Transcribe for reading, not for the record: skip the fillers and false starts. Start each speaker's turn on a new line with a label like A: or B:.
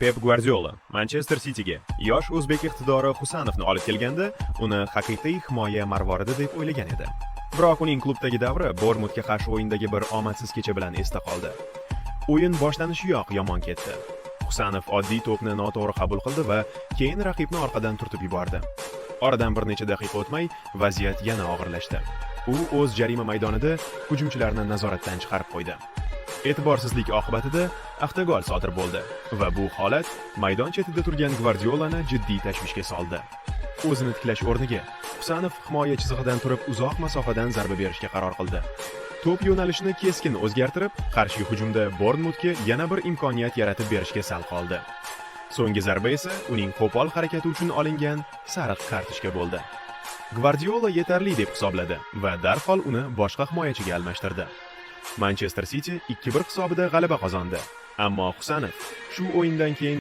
A: Pep Guardiola Manchester Cityga yosh o'zbek iqtidori Husanovni olib kelganda, uni haqiqiy himoya marvoridi deb o'ylagan edi. Biroq uning klubdagi davri Bournemouthga qarshi o'yindagi bir omadsiz kecha bilan esda qoldi. O'yin boshlanishiyoq yomon ketdi. Husanov oddiy to'pni noto'g'ri qabul qildi va keyin raqibni orqadan turtib yubordi. Oradan bir necha daqiqa o'tmay vaziyat yana og'irlashdi. U o'z jarima maydonida hujumchilarni nazoratdan chiqarib qo'ydi. E'tiborsizlik oqibatida avtogol sodir bo'ldi va bu holat maydon chetida turgan Guardiolani jiddiy tashvishga soldi. O'zini tiklash o'rniga Husanov himoya chizig'idan turib uzoq masofadan zarba berishga qaror qildi. To'p yo'nalishini keskin o'zgartirib, qarshi hujumda Bournemouthga yana bir imkoniyat yaratib berishga sal qoldi. So'nggi zarba esa uning qo'pol harakati uchun olingan sariq kartochka bo'ldi. Guardiola yetarli deb hisobladi va darhol uni boshqa himoyachiga almashtirdi. Manchester City 2-1 hisobida g'alaba qozondi. Ammo Husanov shu o'yindan keyin